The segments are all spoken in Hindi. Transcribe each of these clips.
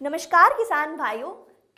नमस्कार किसान भाइयों,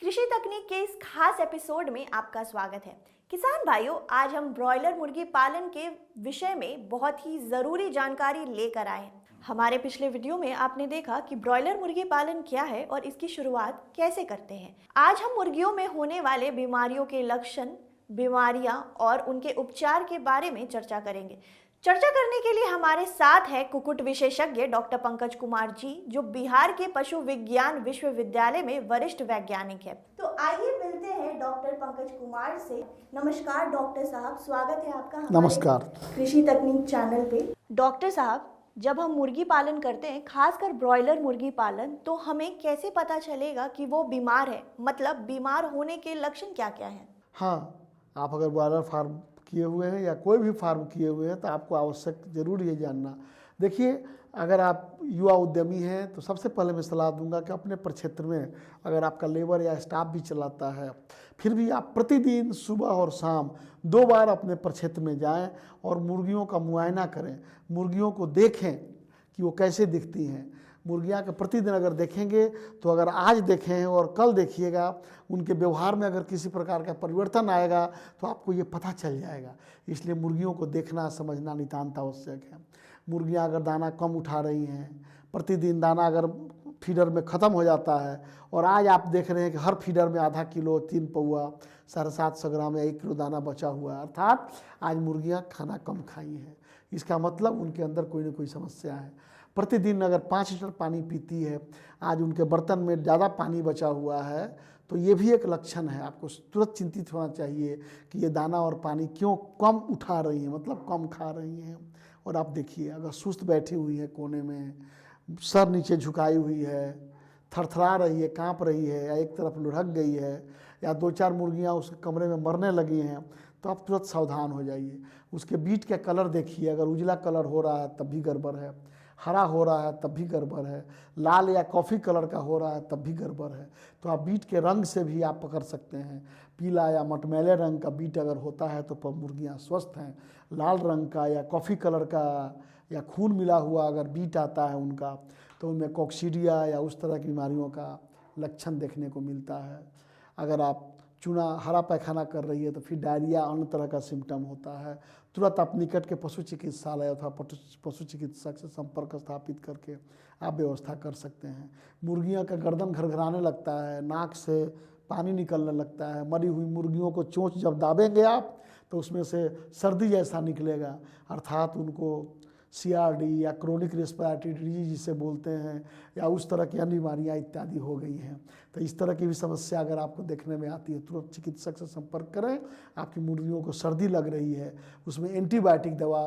कृषि तकनीक के इस खास एपिसोड में आपका स्वागत है। किसान भाइयों, आज हम ब्रॉयलर मुर्गी पालन के विषय में बहुत ही ज़रूरी जानकारी लेकर आए हैं। हमारे पिछले वीडियो में आपने देखा कि ब्रॉयलर मुर्गी पालन क्या है और इसकी शुरुआत कैसे करते हैं। आज हम मुर्गियों में होने वाले बीमारियों के लक्षण, बीमारियां और उनके उपचार के बारे में चर्चा करेंगे। चर्चा करने के लिए हमारे साथ है कुक्कुट विशेषज्ञ डॉक्टर पंकज कुमार जी, जो बिहार के पशु विज्ञान विश्वविद्यालय में वरिष्ठ वैज्ञानिक है। तो आइए मिलते हैं डॉक्टर पंकज कुमार से। नमस्कार डॉक्टर साहब, स्वागत है आपका नमस्कार कृषि तकनीक चैनल पे। डॉक्टर साहब, जब हम मुर्गी पालन करते हैं, खासकर ब्रॉयलर मुर्गी पालन, तो हमें कैसे पता चलेगा कि वो बीमार है? मतलब बीमार होने के लक्षण क्या क्या हैं? हाँ, आप अगर ब्रॉयलर फार्म किए हुए हैं या कोई भी फार्म किए हुए हैं तो आपको आवश्यक जरूर ये जानना। देखिए, अगर आप युवा उद्यमी हैं तो सबसे पहले मैं सलाह दूंगा कि अपने प्रक्षेत्र में अगर आपका लेबर या स्टाफ भी चलाता है, फिर भी आप प्रतिदिन सुबह और शाम 2 बार अपने प्रक्षेत्र में जाएं और मुर्गियों का मुआयना करें। मुर्गियों को देखें कि वो कैसे दिखती हैं। मुर्गियां के प्रतिदिन अगर देखेंगे तो अगर आज देखें और कल देखिएगा, उनके व्यवहार में अगर किसी प्रकार का परिवर्तन आएगा तो आपको ये पता चल जाएगा। इसलिए मुर्गियों को देखना समझना नितांत आवश्यक है। मुर्गियां अगर दाना कम उठा रही हैं, प्रतिदिन दाना अगर फीडर में ख़त्म हो जाता है और आज आप देख रहे हैं कि हर फीडर में आधा किलो, 3 पौआ, 750 ग्राम या 1 किलो दाना बचा हुआ है, अर्थात आज मुर्गियाँ खाना कम खाई हैं। इसका मतलब उनके अंदर कोई ना कोई समस्या है। प्रतिदिन अगर 5 लीटर पानी पीती है, आज उनके बर्तन में ज़्यादा पानी बचा हुआ है, तो ये भी एक लक्षण है। आपको तुरंत चिंतित होना चाहिए कि ये दाना और पानी क्यों कम उठा रही हैं, मतलब कम खा रही हैं। और आप देखिए, अगर सुस्त बैठी हुई है कोने में, सर नीचे झुकाई हुई है, थरथरा रही है, काँप रही है, या एक तरफ लुढ़क गई है, या 2-4 मुर्गियाँ उसके कमरे में मरने लगी हैं, तो आप तुरंत सावधान हो जाइए। उसके बीट का कलर देखिए, अगर उजला कलर हो रहा है तब भी गड़बड़ है, हरा हो रहा है तब भी गड़बड़ है, लाल या कॉफ़ी कलर का हो रहा है तब भी गड़बड़ है। तो आप बीट के रंग से भी आप पकड़ सकते हैं। पीला या मटमैले रंग का बीट अगर होता है तो मुर्गियाँ स्वस्थ हैं। लाल रंग का या कॉफ़ी कलर का या खून मिला हुआ अगर बीट आता है उनका, तो उनमें कॉक्सीडिया या उस तरह की बीमारियों का लक्षण देखने को मिलता है। अगर आप चूना हरा पैखाना कर रही है तो फिर डायरिया अन्य तरह का सिम्टम होता है। तुरंत आप निकट के पशु चिकित्सालय अथवा पशु चिकित्सक से संपर्क स्थापित करके आप व्यवस्था कर सकते हैं। मुर्गियों का गर्दन घरघराने लगता है, नाक से पानी निकलने लगता है, मरी हुई मुर्गियों को चोंच जब दाबेंगे आप तो उसमें से सर्दी जैसा निकलेगा, अर्थात उनको CRD या क्रोनिक रेस्पिरेटरी डिजीज जिसे बोलते हैं, या उस तरह की अन्य बीमारियाँ इत्यादि हो गई हैं। तो इस तरह की भी समस्या अगर आपको देखने में आती है, तुरंत चिकित्सक से संपर्क करें। आपकी मुर्गियों को सर्दी लग रही है, उसमें एंटीबायोटिक दवा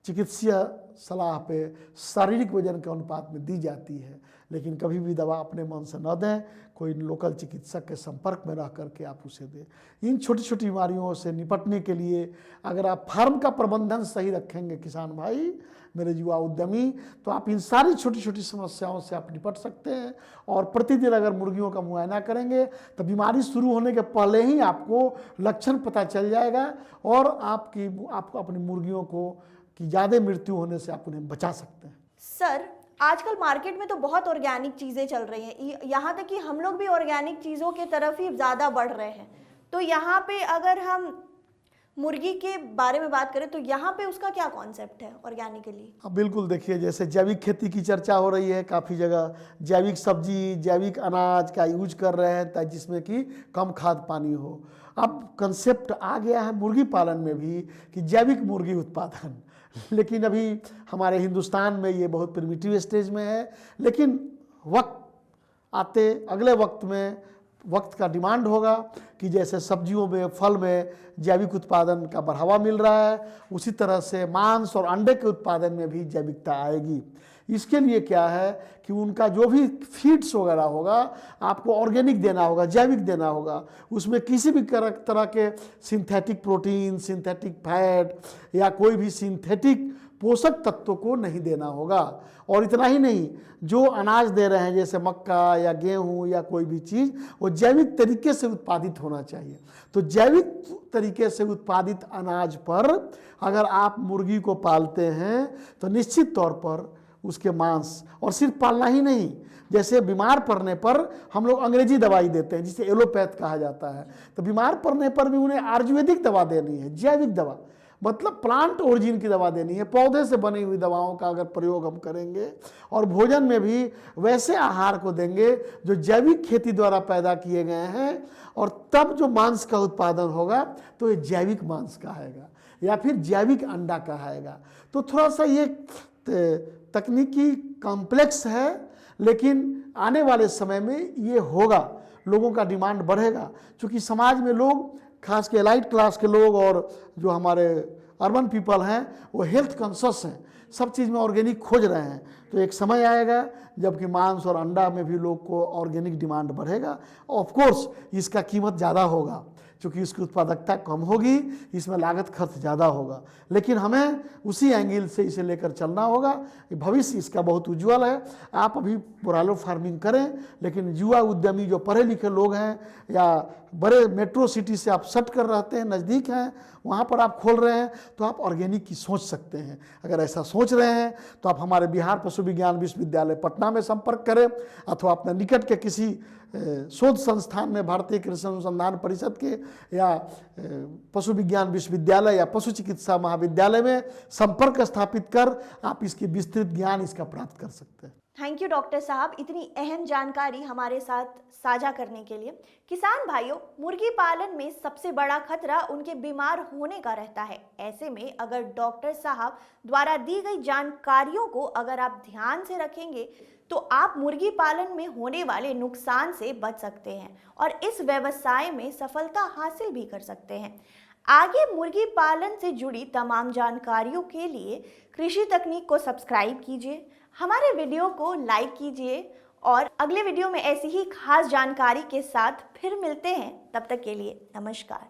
चिकित्सीय सलाह पे शारीरिक वजन के अनुपात में दी जाती है, लेकिन कभी भी दवा अपने मन से न दें। कोई लोकल चिकित्सक के संपर्क में रह करके आप उसे दें। इन छोटी छोटी बीमारियों से निपटने के लिए अगर आप फार्म का प्रबंधन सही रखेंगे किसान भाई, मेरे युवा उद्यमी, तो आप इन सारी छोटी छोटी समस्याओं से आप निपट सकते हैं। और प्रतिदिन अगर मुर्गियों का मुआयना करेंगे तो बीमारी शुरू होने के पहले ही आपको लक्षण पता चल जाएगा और आपको अपनी मुर्गियों को कि ज़्यादा मृत्यु होने से आप उन्हें बचा सकते हैं। सर, आजकल मार्केट में तो बहुत ऑर्गेनिक चीज़ें चल रही हैं, यहाँ तक कि हम लोग भी ऑर्गेनिक चीज़ों के तरफ ही ज़्यादा बढ़ रहे हैं। तो यहाँ पे अगर हम मुर्गी के बारे में बात करें तो यहाँ पे उसका क्या कॉन्सेप्ट है ऑर्गेनिकली? अब बिल्कुल देखिए, जैसे जैविक खेती की चर्चा हो रही है, काफ़ी जगह जैविक सब्जी, जैविक अनाज का यूज कर रहे हैं ताकि जिसमें कि कम खाद पानी हो। अब कंसेप्ट आ गया है मुर्गी पालन में भी कि जैविक मुर्गी उत्पादन, लेकिन अभी हमारे हिंदुस्तान में ये बहुत प्रिमिटिव स्टेज में है। लेकिन वक्त आते अगले वक्त का डिमांड होगा कि जैसे सब्जियों में, फल में जैविक उत्पादन का बढ़ावा मिल रहा है, उसी तरह से मांस और अंडे के उत्पादन में भी जैविकता आएगी। इसके लिए क्या है कि उनका जो भी फीड्स वगैरह होगा आपको ऑर्गेनिक देना होगा, जैविक देना होगा। उसमें किसी भी तरह के सिंथेटिक प्रोटीन, सिंथेटिक फैट या कोई भी सिंथेटिक पोषक तत्वों को नहीं देना होगा। और इतना ही नहीं, जो अनाज दे रहे हैं जैसे मक्का या गेहूं या कोई भी चीज़, वो जैविक तरीके से उत्पादित होना चाहिए। तो जैविक तरीके से उत्पादित अनाज पर अगर आप मुर्गी को पालते हैं तो निश्चित तौर पर उसके मांस, और सिर्फ पालना ही नहीं, जैसे बीमार पड़ने पर हम लोग अंग्रेजी दवाई देते हैं जिसे एलोपैथ कहा जाता है, तो बीमार पड़ने पर भी उन्हें आयुर्वेदिक दवा देनी है, जैविक दवा, मतलब प्लांट ओरिजिन की दवा देनी है, पौधे से बनी हुई दवाओं का अगर प्रयोग हम करेंगे, और भोजन में भी वैसे आहार को देंगे जो जैविक खेती द्वारा पैदा किए गए हैं, और तब जो मांस का उत्पादन होगा तो ये जैविक मांस कहाएगा या फिर जैविक अंडा कहाएगा। तो थोड़ा सा ये तकनीकी कॉम्प्लेक्स है, लेकिन आने वाले समय में ये होगा, लोगों का डिमांड बढ़ेगा, क्योंकि समाज में लोग, खास के एलाइट क्लास के लोग और जो हमारे अर्बन पीपल हैं वो हेल्थ कॉन्शियस हैं, सब चीज़ में ऑर्गेनिक खोज रहे हैं। तो एक समय आएगा जबकि मांस और अंडा में भी लोग को ऑर्गेनिक डिमांड बढ़ेगा। ऑफ कोर्स इसका कीमत ज़्यादा होगा क्योंकि इसकी उत्पादकता कम होगी, इसमें लागत खर्च ज़्यादा होगा, लेकिन हमें उसी एंगल से इसे लेकर चलना होगा। भविष्य इसका बहुत उज्जवल है। आप अभी ब्रॉयलर फार्मिंग करें, लेकिन युवा उद्यमी जो पढ़े लिखे लोग हैं या बड़े मेट्रो सिटी से आप सट कर रहते हैं, नज़दीक हैं, वहाँ पर आप खोल रहे हैं, तो आप ऑर्गेनिक की सोच सकते हैं। अगर ऐसा सोच रहे हैं तो आप हमारे बिहार पशु विज्ञान विश्वविद्यालय पटना में संपर्क करें, अथवा अपने निकट के किसी शोध संस्थान में, भारतीय कृषि अनुसंधान परिषद के या पशु विज्ञान विश्वविद्यालय या पशु चिकित्सा महाविद्यालय में संपर्क स्थापित कर आप इसकी विस्तृत ज्ञान इसका प्राप्त कर सकते हैं। थैंक यू डॉक्टर साहब, इतनी अहम जानकारी हमारे साथ साझा करने के लिए। किसान भाइयों, मुर्गी पालन में सबसे बड़ा खतरा उनके बीमार होने का रहता है। ऐसे में अगर डॉक्टर साहब द्वारा दी गई जानकारियों को अगर आप ध्यान से रखेंगे तो आप मुर्गी पालन में होने वाले नुकसान से बच सकते हैं और इस व्यवसाय में सफलता हासिल भी कर सकते हैं। आगे मुर्गी पालन से जुड़ी तमाम जानकारियों के लिए कृषि तकनीक को सब्सक्राइब कीजिए, हमारे वीडियो को लाइक कीजिए और अगले वीडियो में ऐसी ही खास जानकारी के साथ फिर मिलते हैं। तब तक के लिए नमस्कार।